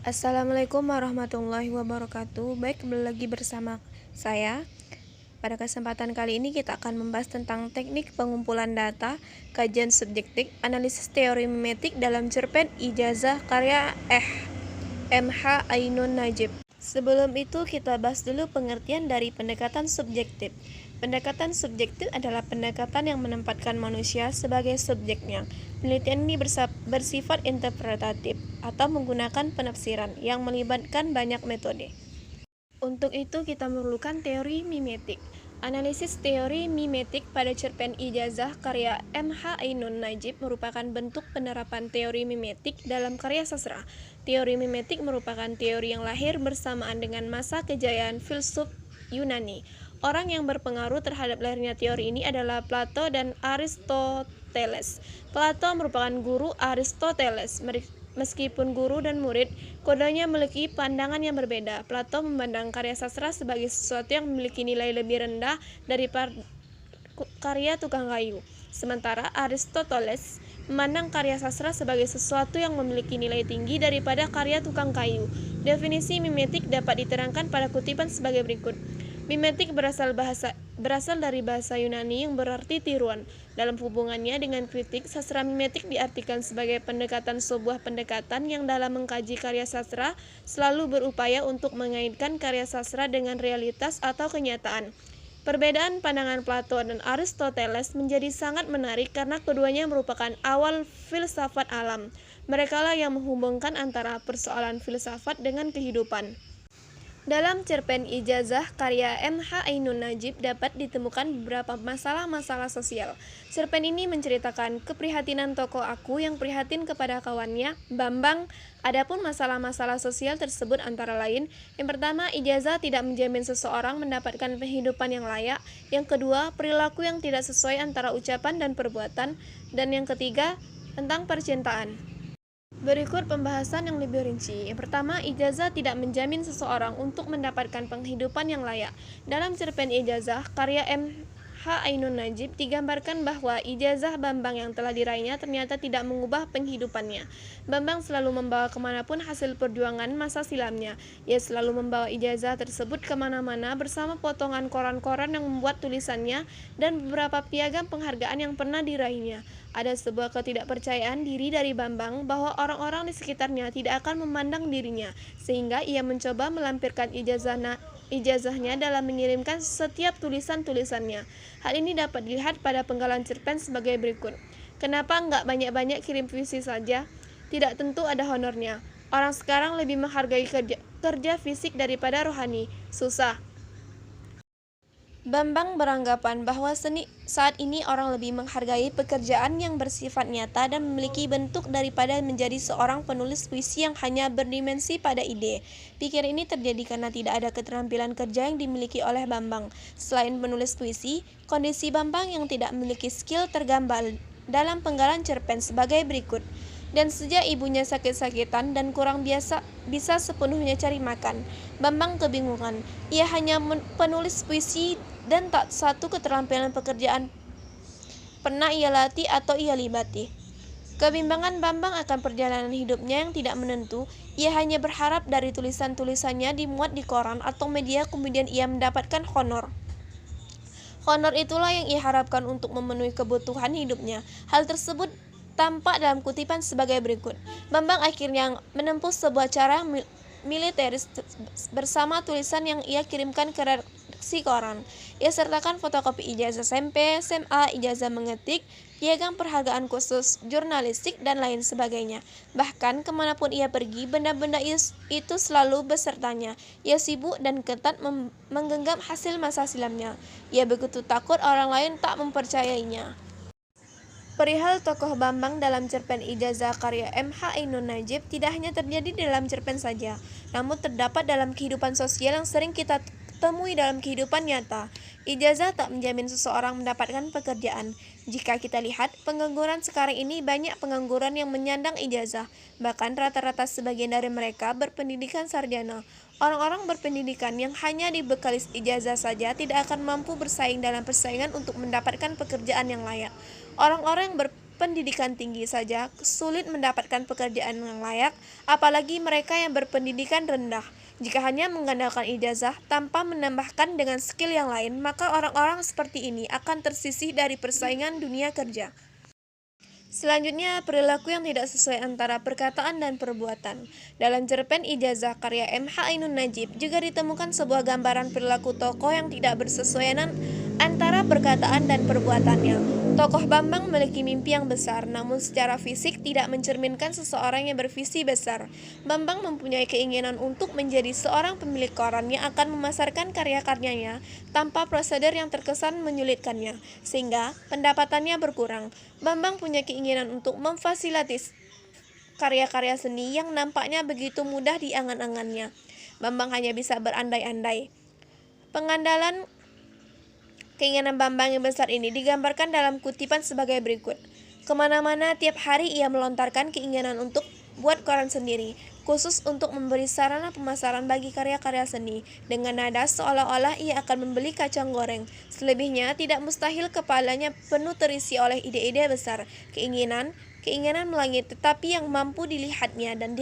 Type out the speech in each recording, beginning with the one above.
Assalamualaikum warahmatullahi wabarakatuh. Baik, kembali lagi bersama saya. Pada kesempatan kali ini kita akan membahas tentang teknik pengumpulan data, kajian subjektif, analisis teori mimetik dalam cerpen ijazah karya MH Ainun Najib. Sebelum itu kita bahas dulu pengertian dari pendekatan subjektif. Pendekatan subjektif adalah pendekatan yang menempatkan manusia sebagai subjeknya. Penelitian ini bersifat interpretatif atau menggunakan penafsiran yang melibatkan banyak metode. Untuk itu kita memerlukan teori mimetik. Analisis teori mimetik pada cerpen ijazah karya MH Ainun Najib merupakan bentuk penerapan teori mimetik dalam karya sastra. Teori mimetik merupakan teori yang lahir bersamaan dengan masa kejayaan filsuf Yunani. Orang yang berpengaruh terhadap lahirnya teori ini adalah Plato dan Aristoteles. Plato merupakan guru Aristoteles. Meskipun guru dan murid, keduanya memiliki pandangan yang berbeda. Plato memandang karya sastra sebagai sesuatu yang memiliki nilai lebih rendah daripada karya tukang kayu. Sementara Aristoteles memandang karya sastra sebagai sesuatu yang memiliki nilai tinggi daripada karya tukang kayu. Definisi mimetik dapat diterangkan pada kutipan sebagai berikut. Mimetik berasal dari bahasa Yunani yang berarti tiruan. Dalam hubungannya dengan kritik, sastra mimetik diartikan sebagai pendekatan sebuah pendekatan yang dalam mengkaji karya sastra selalu berupaya untuk mengaitkan karya sastra dengan realitas atau kenyataan. Perbedaan pandangan Plato dan Aristoteles menjadi sangat menarik karena keduanya merupakan awal filsafat alam. Merekalah yang menghubungkan antara persoalan filsafat dengan kehidupan. Dalam cerpen ijazah karya MH Ainun Najib dapat ditemukan beberapa masalah-masalah sosial. Cerpen ini menceritakan keprihatinan tokoh aku yang prihatin kepada kawannya, Bambang. Adapun masalah-masalah sosial tersebut antara lain, yang pertama, ijazah tidak menjamin seseorang mendapatkan penghidupan yang layak. Yang kedua, perilaku yang tidak sesuai antara ucapan dan perbuatan. Dan yang ketiga, tentang percintaan. Berikut pembahasan yang lebih rinci. Yang pertama, ijazah tidak menjamin seseorang untuk mendapatkan penghidupan yang layak. Dalam cerpen ijazah karya MH Ainun Najib digambarkan bahwa ijazah Bambang yang telah diraihnya ternyata tidak mengubah penghidupannya. Bambang selalu membawa kemanapun hasil perjuangan masa silamnya. Ia selalu membawa ijazah tersebut kemana-mana bersama potongan koran-koran yang membuat tulisannya dan beberapa piagam penghargaan yang pernah diraihnya. Ada sebuah ketidakpercayaan diri dari Bambang bahwa orang-orang di sekitarnya tidak akan memandang dirinya, sehingga ia mencoba melampirkan ijazahnya dalam mengirimkan setiap tulisan-tulisannya. Hal ini dapat dilihat pada penggalan cerpen sebagai berikut. Kenapa nggak banyak-banyak kirim puisi saja? Tidak tentu ada honornya. Orang sekarang lebih menghargai kerja fisik daripada rohani. Susah. Bambang beranggapan bahwa saat ini orang lebih menghargai pekerjaan yang bersifat nyata dan memiliki bentuk daripada menjadi seorang penulis puisi yang hanya berdimensi pada ide. Pikiran ini terjadi karena tidak ada keterampilan kerja yang dimiliki oleh Bambang. Selain penulis puisi, kondisi Bambang yang tidak memiliki skill tergambar dalam penggalan cerpen sebagai berikut. Dan sejak ibunya sakit-sakitan dan kurang bisa sepenuhnya cari makan, Bambang kebingungan. Ia hanya penulis puisi dan tak satu keterampilan pekerjaan pernah ia latih atau ia libati. Kebimbangan Bambang akan perjalanan hidupnya yang tidak menentu. Ia hanya berharap dari tulisan-tulisannya dimuat di koran atau media, kemudian ia mendapatkan honor. Honor itulah yang ia harapkan untuk memenuhi kebutuhan hidupnya. Hal tersebut tampak dalam kutipan sebagai berikut. Bambang akhirnya menempuh sebuah cara militeris bersama tulisan yang ia kirimkan ke redaksi koran. Ia sertakan fotokopi ijazah SMP, SMA, ijazah mengetik, piagam penghargaan khusus jurnalistik, dan lain sebagainya. Bahkan kemanapun ia pergi, benda-benda itu selalu besertanya. Ia sibuk dan ketat menggenggam hasil masa silamnya. Ia begitu takut orang lain tak mempercayainya. Perihal tokoh Bambang dalam cerpen ijazah karya MH Ainun Najib tidak hanya terjadi dalam cerpen saja, namun terdapat dalam kehidupan sosial yang sering kita temui dalam kehidupan nyata. Ijazah tak menjamin seseorang mendapatkan pekerjaan. Jika kita lihat, pengangguran sekarang ini banyak pengangguran yang menyandang ijazah. Bahkan rata-rata sebagian dari mereka berpendidikan sarjana. Orang-orang berpendidikan yang hanya dibekali ijazah saja tidak akan mampu bersaing dalam persaingan untuk mendapatkan pekerjaan yang layak. Orang-orang yang pendidikan tinggi saja sulit mendapatkan pekerjaan yang layak, apalagi mereka yang berpendidikan rendah. Jika hanya mengandalkan ijazah tanpa menambahkan dengan skill yang lain, maka orang-orang seperti ini akan tersisih dari persaingan dunia kerja. Selanjutnya, perilaku yang tidak sesuai antara perkataan dan perbuatan. Dalam cerpen ijazah karya M.H. Ainun Najib juga ditemukan sebuah gambaran perilaku tokoh yang tidak bersesuaian antara perkataan dan perbuatannya. Tokoh Bambang memiliki mimpi yang besar, namun secara fisik tidak mencerminkan seseorang yang bervisi besar. Bambang mempunyai keinginan untuk menjadi seorang pemilik koran yang akan memasarkan karya-karyanya tanpa prosedur yang terkesan menyulitkannya, sehingga pendapatannya berkurang. Bambang punya keinginan untuk memfasilitasi karya-karya seni yang nampaknya begitu mudah di angan-angannya. Bambang hanya bisa berandai-andai. Pengandalan keinginan Bambang yang besar ini digambarkan dalam kutipan sebagai berikut. Kemana-mana tiap hari ia melontarkan keinginan untuk buat koran sendiri, khusus untuk memberi sarana pemasaran bagi karya-karya seni, dengan nada seolah-olah ia akan membeli kacang goreng. Selebihnya, tidak mustahil kepalanya penuh terisi oleh ide-ide besar, keinginan melangit, tetapi yang mampu dilihatnya dan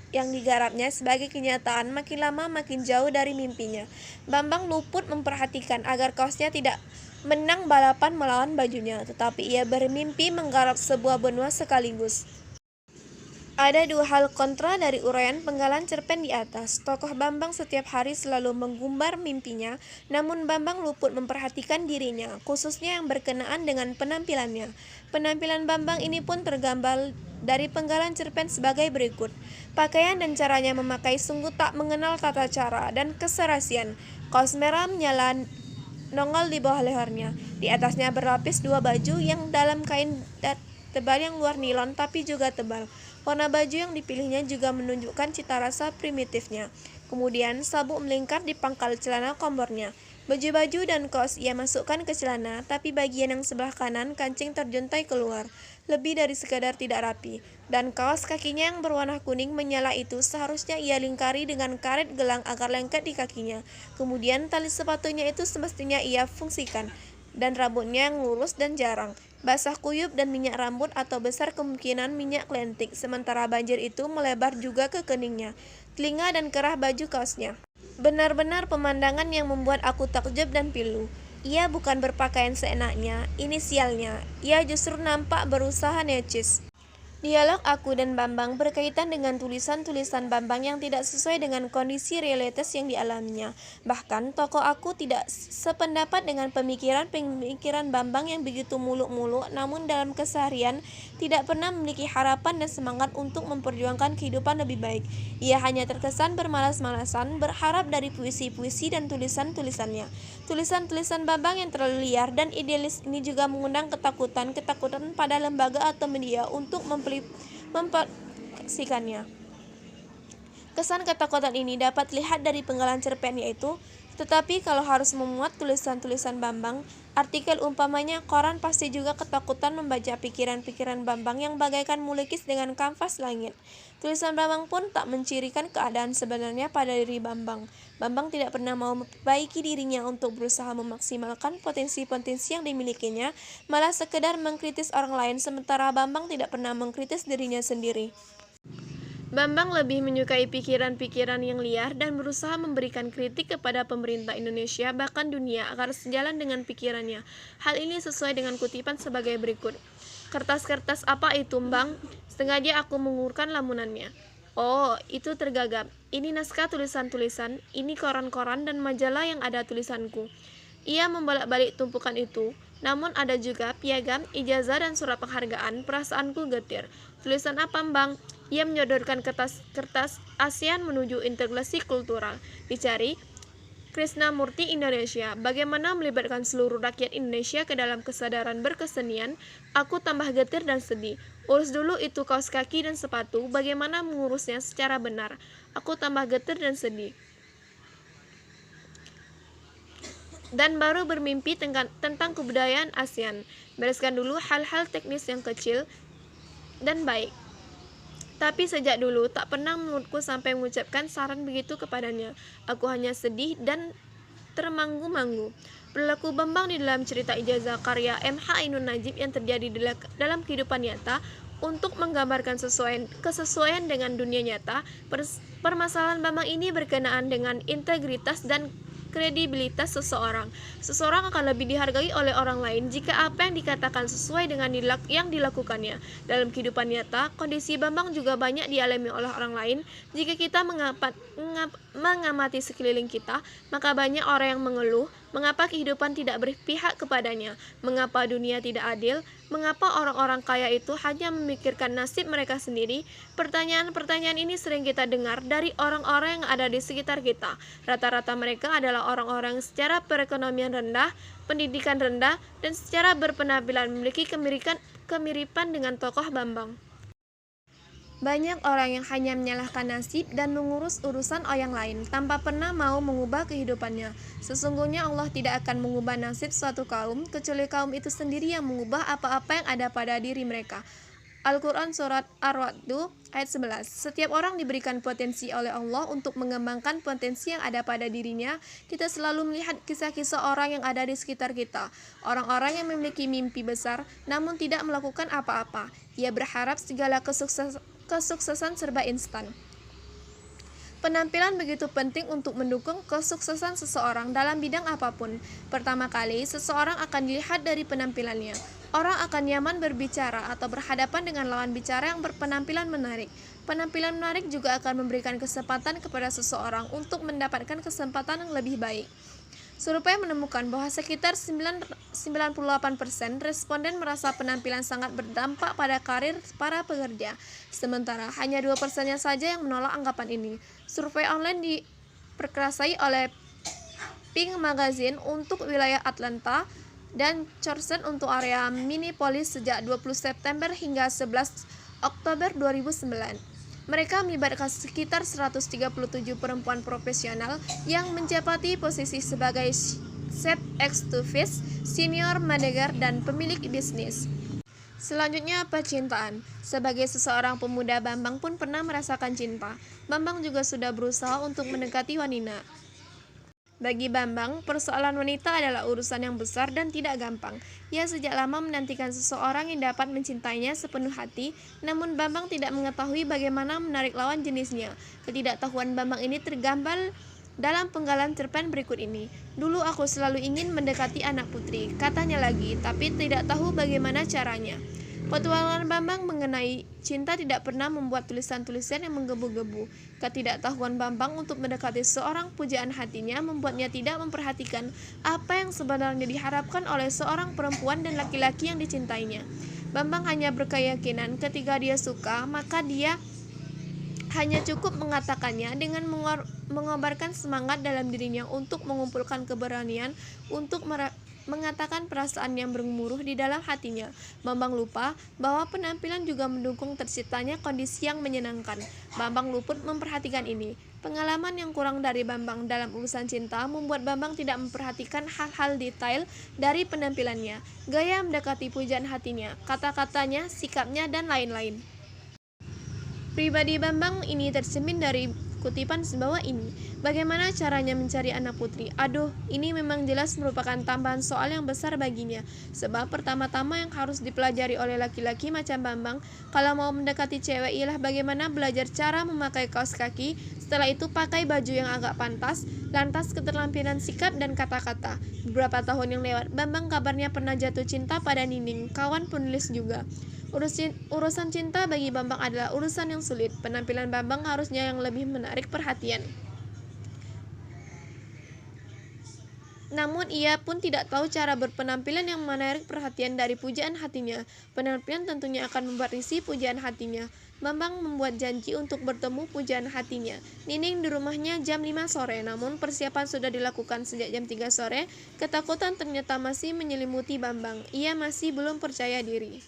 yang digarapnya sebagai kenyataan makin lama makin jauh dari mimpinya. Bambang luput memperhatikan agar kaosnya tidak menang balapan melawan bajunya, tetapi ia bermimpi menggarap sebuah benua sekaligus. Ada dua hal kontra dari uraian penggalan cerpen di atas. Tokoh Bambang setiap hari selalu menggumbar mimpinya, namun Bambang luput memperhatikan dirinya, khususnya yang berkenaan dengan penampilannya. Penampilan Bambang ini pun tergambar dari penggalan cerpen sebagai berikut. Pakaian dan caranya memakai sungguh tak mengenal tata cara dan keserasian. Kaos merah menyala nongol di bawah lehernya. Di atasnya berlapis dua baju yang dalam kain tebal yang luar nilon tapi juga tebal. Warna baju yang dipilihnya juga menunjukkan cita rasa primitifnya. Kemudian sabuk melingkar di pangkal celana kombornya. Baju-baju dan kaos ia masukkan ke celana, tapi bagian yang sebelah kanan kancing terjuntai keluar, lebih dari sekadar tidak rapi. Dan kaos kakinya yang berwarna kuning menyala itu seharusnya ia lingkari dengan karet gelang agar lengket di kakinya. Kemudian tali sepatunya itu semestinya ia fungsikan, dan rambutnya yang lurus dan jarang, basah kuyup dan minyak rambut atau besar kemungkinan minyak lentik, sementara banjir itu melebar juga ke keningnya, telinga dan kerah baju kaosnya. Benar-benar pemandangan yang membuat aku takjub dan pilu. Ia bukan berpakaian seenaknya, inisialnya. Ia justru nampak berusaha necis. Dialog aku dan Bambang berkaitan dengan tulisan-tulisan Bambang yang tidak sesuai dengan kondisi realitas yang dialaminya. Bahkan, tokoh aku tidak sependapat dengan pemikiran-pemikiran Bambang yang begitu muluk-muluk, namun dalam keseharian tidak pernah memiliki harapan dan semangat untuk memperjuangkan kehidupan lebih baik. Ia hanya terkesan bermalas-malasan, berharap dari puisi-puisi dan tulisan-tulisannya. Tulisan-tulisan Bambang yang terlalu liar dan idealis ini juga mengundang ketakutan pada lembaga atau media untuk mempublikasikannya. Kesan ketakutan ini dapat dilihat dari penggalan cerpen yaitu, tetapi kalau harus memuat tulisan-tulisan Bambang, artikel umpamanya koran pasti juga ketakutan membaca pikiran-pikiran Bambang yang bagaikan melukis dengan kanvas langit. Tulisan Bambang pun tak mencirikan keadaan sebenarnya pada diri Bambang. Bambang tidak pernah mau memperbaiki dirinya untuk berusaha memaksimalkan potensi-potensi yang dimilikinya, malah sekedar mengkritis orang lain, sementara Bambang tidak pernah mengkritis dirinya sendiri. Bambang lebih menyukai pikiran-pikiran yang liar dan berusaha memberikan kritik kepada pemerintah Indonesia, bahkan dunia, agar sejalan dengan pikirannya. Hal ini sesuai dengan kutipan sebagai berikut. Kertas-kertas apa itu, Bang? Sengaja aku mengulurkan lamunannya. Oh, itu tergagap. Ini naskah tulisan-tulisan, ini koran-koran dan majalah yang ada tulisanku. Ia membolak-balik tumpukan itu, namun ada juga piagam, ijazah dan surat penghargaan. Perasaanku getir. Tulisan apa, Bang? Ia menyodorkan kertas ASEAN menuju integrasi kultural. Dicari Krishnamurti Indonesia. Bagaimana melibatkan seluruh rakyat Indonesia ke dalam kesadaran berkesenian? Aku tambah getir dan sedih. Urus dulu itu kaos kaki dan sepatu. Bagaimana mengurusnya secara benar? Aku tambah getir dan sedih. Dan baru bermimpi tentang kebudayaan ASEAN. Bereskan dulu hal-hal teknis yang kecil dan baik. Tapi sejak dulu tak pernah mulutku sampai mengucapkan saran begitu kepadanya. Aku hanya sedih dan termanggu-manggu. Perilaku Bambang di dalam cerita ijazah karya M.H. Ainun Najib yang terjadi dalam kehidupan nyata untuk menggambarkan kesesuaian dengan dunia nyata. Permasalahan Bambang ini berkenaan dengan integritas dan kredibilitas seseorang. Seseorang akan lebih dihargai oleh orang lain jika apa yang dikatakan sesuai dengan yang dilakukannya. Dalam kehidupan nyata, kondisi Bambang juga banyak dialami oleh orang lain. Jika kita mengamati sekeliling kita, maka banyak orang yang mengeluh, mengapa kehidupan tidak berpihak kepadanya, mengapa dunia tidak adil, mengapa orang-orang kaya itu hanya memikirkan nasib mereka sendiri. Pertanyaan-pertanyaan ini sering kita dengar dari orang-orang yang ada di sekitar kita. Rata-rata mereka adalah orang-orang secara perekonomian rendah, pendidikan rendah, dan secara berpenampilan memiliki kemiripan dengan tokoh Bambang. Banyak orang yang hanya menyalahkan nasib dan mengurus urusan orang lain tanpa pernah mau mengubah kehidupannya. Sesungguhnya Allah tidak akan mengubah nasib suatu kaum kecuali kaum itu sendiri yang mengubah apa-apa yang ada pada diri mereka. Al-Quran Surat Ar-Ra'd ayat 11. Setiap orang diberikan potensi oleh Allah untuk mengembangkan potensi yang ada pada dirinya. Kita selalu melihat kisah-kisah orang yang ada di sekitar kita. Orang-orang yang memiliki mimpi besar namun tidak melakukan apa-apa. Ia berharap segala kesuksesan serba instan. Penampilan begitu penting untuk mendukung kesuksesan seseorang dalam bidang apapun. Pertama kali, seseorang akan dilihat dari penampilannya. Orang akan nyaman berbicara atau berhadapan dengan lawan bicara yang berpenampilan menarik. Penampilan menarik juga akan memberikan kesempatan kepada seseorang untuk mendapatkan kesempatan yang lebih baik. Survei menemukan bahwa sekitar 98% responden merasa penampilan sangat berdampak pada karir para pekerja, sementara hanya 2%-nya saja yang menolak anggapan ini. Survei online diperkerasai oleh Pink Magazine untuk wilayah Atlanta dan Chorson untuk area Minneapolis sejak 20 September hingga 11 Oktober 2009. Mereka melibatkan sekitar 137 perempuan profesional yang menjabati posisi sebagai chef executive, senior manager, dan pemilik bisnis. Selanjutnya, percintaan. Sebagai seseorang pemuda, Bambang pun pernah merasakan cinta. Bambang juga sudah berusaha untuk mendekati wanita. Bagi Bambang, persoalan wanita adalah urusan yang besar dan tidak gampang. Ia sejak lama menantikan seseorang yang dapat mencintainya sepenuh hati, namun Bambang tidak mengetahui bagaimana menarik lawan jenisnya. Ketidaktahuan Bambang ini tergambar dalam penggalan cerpen berikut ini. Dulu aku selalu ingin mendekati anak putri, katanya lagi, tapi tidak tahu bagaimana caranya. Petualangan Bambang mengenai cinta tidak pernah membuat tulisan-tulisan yang menggebu-gebu. Ketidaktahuan Bambang untuk mendekati seorang pujaan hatinya membuatnya tidak memperhatikan apa yang sebenarnya diharapkan oleh seorang perempuan dan laki-laki yang dicintainya. Bambang hanya berkeyakinan ketika dia suka, maka dia hanya cukup mengatakannya dengan mengobarkan semangat dalam dirinya untuk mengumpulkan keberanian untuk mengatakan perasaan yang bergemuruh di dalam hatinya. Bambang lupa bahwa penampilan juga mendukung terciptanya kondisi yang menyenangkan. Bambang luput memperhatikan ini. Pengalaman yang kurang dari Bambang dalam urusan cinta membuat Bambang tidak memperhatikan hal-hal detail dari penampilannya, gaya mendekati pujaan hatinya, kata-katanya, sikapnya, dan lain-lain. Pribadi Bambang ini tercermin dari kutipan sebawah ini. Bagaimana caranya mencari anak putri? Aduh, ini memang jelas merupakan tambahan soal yang besar baginya. Sebab pertama-tama yang harus dipelajari oleh laki-laki macam Bambang kalau mau mendekati cewek ialah bagaimana belajar cara memakai kaos kaki. Setelah itu pakai baju yang agak pantas, lantas keterampilan sikap dan kata-kata. Beberapa tahun yang lewat, Bambang kabarnya pernah jatuh cinta pada Nining, kawan penulis juga. Urusan cinta bagi Bambang adalah urusan yang sulit. Penampilan Bambang harusnya yang lebih menarik perhatian. Namun ia pun tidak tahu cara berpenampilan yang menarik perhatian dari pujaan hatinya. Penampilan tentunya akan membuat risih pujaan hatinya. Bambang membuat janji untuk bertemu pujaan hatinya. Nining di rumahnya jam 5 sore, namun persiapan sudah dilakukan sejak jam 3 sore. Ketakutan ternyata masih menyelimuti Bambang. Ia masih belum percaya diri.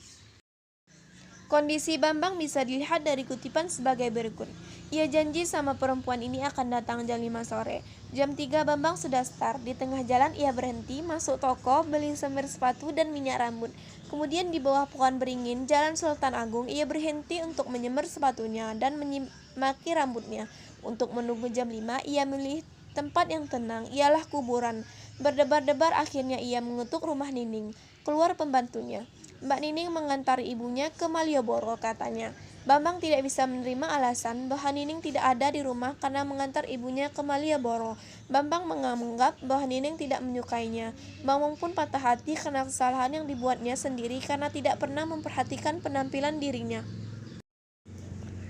Kondisi Bambang bisa dilihat dari kutipan sebagai berikut. Ia janji sama perempuan ini akan datang jam 5 sore. Jam 3 Bambang sudah start. Di tengah jalan ia berhenti, masuk toko, beli semir sepatu dan minyak rambut. Kemudian di bawah pohon beringin, Jalan Sultan Agung, ia berhenti untuk menyemir sepatunya dan menyimaki rambutnya. Untuk menunggu jam 5, ia memilih tempat yang tenang, ialah kuburan. Berdebar-debar akhirnya ia mengetuk rumah Nining. Keluar pembantunya. Mbak Nining mengantar ibunya ke Malioboro, katanya. Bambang tidak bisa menerima alasan bahwa Nining tidak ada di rumah karena mengantar ibunya ke Malioboro. Bambang menganggap bahwa Nining tidak menyukainya. Bambang pun patah hati karena kesalahan yang dibuatnya sendiri karena tidak pernah memperhatikan penampilan dirinya.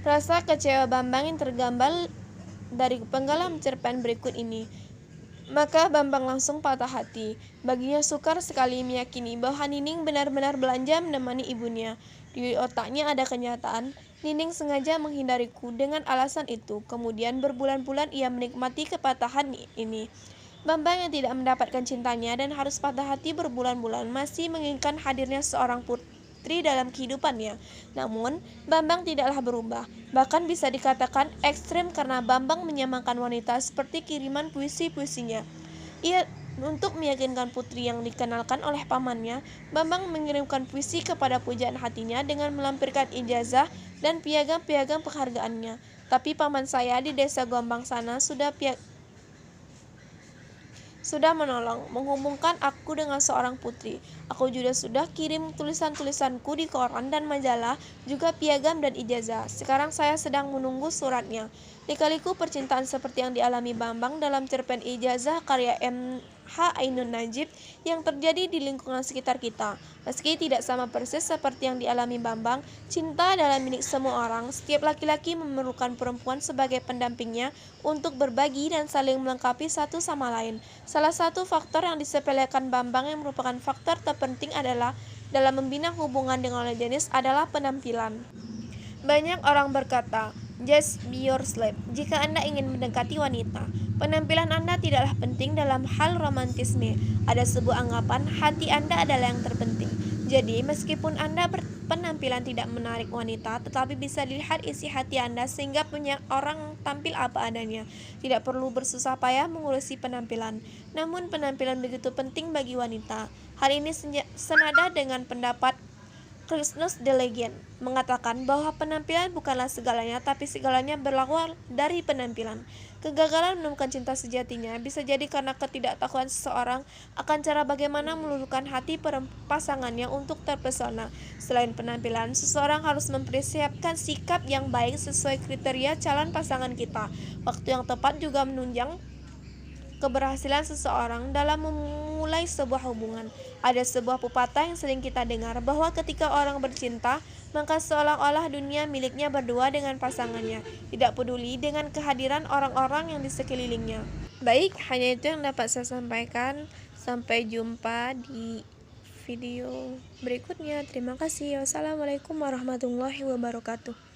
Rasa kecewa Bambang yang tergambar dari penggalan cerpen berikut ini. Maka Bambang langsung patah hati. Baginya sukar sekali meyakini bahwa Nining benar-benar belanja menemani ibunya. Di otaknya ada kenyataan, Nining sengaja menghindariku dengan alasan itu. Kemudian berbulan-bulan ia menikmati kepatahan ini. Bambang yang tidak mendapatkan cintanya dan harus patah hati berbulan-bulan masih menginginkan hadirnya seorang putri dalam kehidupannya. Namun, Bambang tidaklah berubah. Bahkan bisa dikatakan ekstrem karena Bambang menyamakan wanita seperti kiriman puisi-puisinya. Ia untuk meyakinkan putri yang dikenalkan oleh pamannya, Bambang mengirimkan puisi kepada pujaan hatinya dengan melampirkan ijazah dan piagam-piagam penghargaannya. Tapi paman saya di desa Gombang sana sudah menolong, menghubungkan aku dengan seorang putri. Aku juga sudah kirim tulisan-tulisanku di koran dan majalah, juga piagam dan ijazah. Sekarang saya sedang menunggu suratnya. Lika-liku percintaan seperti yang dialami Bambang dalam cerpen Ijazah karya M.H. Ainun Najib yang terjadi di lingkungan sekitar kita. Meski tidak sama persis seperti yang dialami Bambang, cinta adalah milik semua orang. Setiap laki-laki memerlukan perempuan sebagai pendampingnya untuk berbagi dan saling melengkapi satu sama lain. Salah satu faktor yang disepelekan Bambang yang merupakan faktor terpenting adalah dalam membina hubungan dengan lawan jenis adalah penampilan. Banyak orang berkata, just be yourself. Jika Anda ingin mendekati wanita, penampilan Anda tidaklah penting dalam hal romantisme. Ada sebuah anggapan hati Anda adalah yang terpenting. Jadi, meskipun Anda berpenampilan tidak menarik wanita, tetapi bisa dilihat isi hati Anda sehingga punya orang tampil apa adanya. Tidak perlu bersusah payah mengurusi penampilan. Namun penampilan begitu penting bagi wanita. Hal ini senada dengan pendapat Christmas the Legend mengatakan bahwa penampilan bukanlah segalanya, tapi segalanya berawal dari penampilan. Kegagalan menemukan cinta sejatinya bisa jadi karena ketidaktahuan seseorang akan cara bagaimana meluluhkan hati pasangannya untuk terpesona. Selain penampilan, seseorang harus mempersiapkan sikap yang baik sesuai kriteria calon pasangan kita. Waktu yang tepat juga menunjang keberhasilan seseorang dalam memulai sebuah hubungan. Ada sebuah pepatah yang sering kita dengar bahwa ketika orang bercinta, maka seolah-olah dunia miliknya berdua dengan pasangannya, tidak peduli dengan kehadiran orang-orang yang di sekelilingnya. Baik, hanya itu yang dapat saya sampaikan. Sampai jumpa di video berikutnya. Terima kasih. Wassalamualaikum warahmatullahi wabarakatuh.